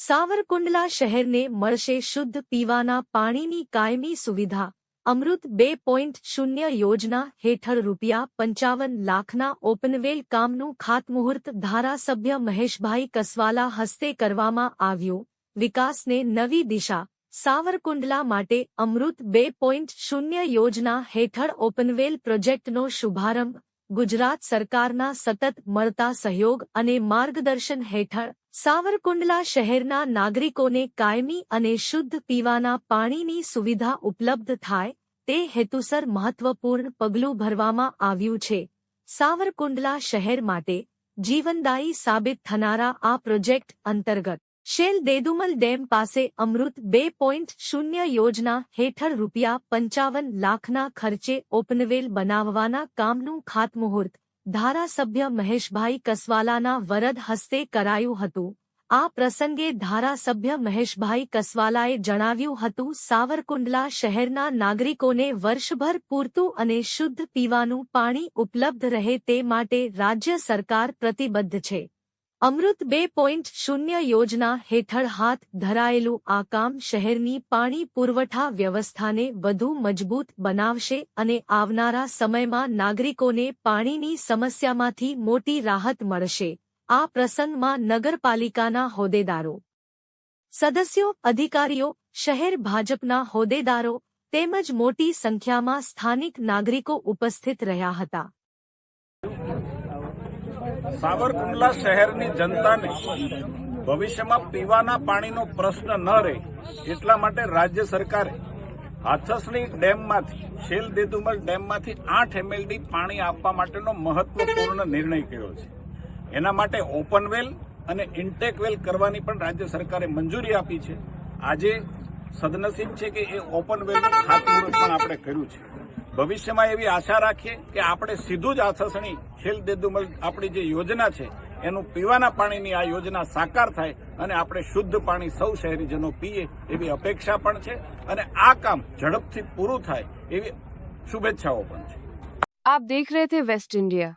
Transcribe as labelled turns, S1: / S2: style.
S1: સાવરકુંડલા શહેરને મળશે શુદ્ધ પીવાના પાણીની કાયમી સુવિધા। અમૃત 2.0 યોજના હેઠળ ₹55 લાખના ઓપનવેલ કામનું ખાતમુહૂર્ત ધારાસભ્ય મહેશભાઈ કસવાલા હસ્તે કરવામાં આવ્યું। વિકાસને નવી દિશા। સાવરકુંડલા માટે અમૃત 2.0 યોજના હેઠળ ઓપનવેલ પ્રોજેક્ટનો શુભારંભ ગુજરાત સરકારના સતત મળતા સહયોગ અને માર્ગદર્શન હેઠળ સાવરકુંડલા શહેરના નાગરિકોને કાયમી અને શુદ્ધ પીવાના પાણીની સુવિધા ઉપલબ્ધ થાય તે હેતુસર મહત્વપૂર્ણ પગલું ભરવામાં આવ્યું છે। સાવરકુંડલા શહેર માટે જીવનદાયી સાબિત થનારા આ પ્રોજેક્ટ અંતર્ગત શેલ દેદુમલ ડેમ પાસે અમૃત 2.0 યોજના હેઠળ ₹55 લાખના ખર્ચે ઓપનવેલ બનાવવાના કામનું ખાતમુહૂર્ત ધારાસભ્ય મહેશભાઈ કસવાલાના વરદ હસ્તે કરાયું હતું। આ પ્રસંગે ધારાસભ્ય મહેશભાઈ કસવાલાએ જણાવ્યું હતું, સાવરકુંડલા શહેરના નાગરિકોને વર્ષભર પૂરતું અને શુદ્ધ પીવાનું પાણી ઉપલબ્ધ રહે તે માટે રાજ્ય સરકાર પ્રતિબદ્ધ છે। અમૃત 2.0 યોજના હેઠળ હાથ ધરાયેલું આ કામ શહેરની પાણી પુરવઠા વ્યવસ્થાને વધુ મજબૂત બનાવશે અને આવનારા સમયમાં નાગરિકોને પાણીની સમસ્યામાંથી મોટી રાહત મળશે। આ પ્રસંગમાં નગરપાલિકાના હોદ્દેદારો, સદસ્યો, અધિકારીઓ, શહેર ભાજપના હોદ્દેદારો તેમજ મોટી સંખ્યામાં સ્થાનિક નાગરિકો ઉપસ્થિત રહ્યા હતા।
S2: સાવરકુંડલા શહેરની જનતાને ભવિષ્યમાં પીવાના પાણીનો પ્રશ્ન ન રહે એટલા માટે રાજ્ય સરકારે હાથસણી ડેમમાંથી શેલ દેદુમલ ડેમમાંથી 8 MLD પાણી આપવા માટેનો મહત્વપૂર્ણ નિર્ણય કર્યો છે। એના માટે ઓપનવેલ અને ઇન્ટેકવેલ કરવાની પણ રાજ્ય સરકારે મંજૂરી આપી છે। આજે સદનસીબ છે કે એ ઓપનવેલનું ખાતમુહૂર્ત પણ આપણે કર્યું છે। ભવિષ્યમાં એવી આશા રાખીએ કે આપણે સીધું જ હાથસણી શેલ દેદુમલ આપણી જે યોજના છે એનું પીવાના પાણીની આ યોજના સાકાર થાય અને આપણે શુદ્ધ પાણી સૌ શહેરીજનો પીએ એવી અપેક્ષા પણ છે અને આ કામ ઝડપથી પૂરું થાય એવી શુભેચ્છાઓ પણ છે।
S3: आप देख रहे थे वेस्ट इंडिया।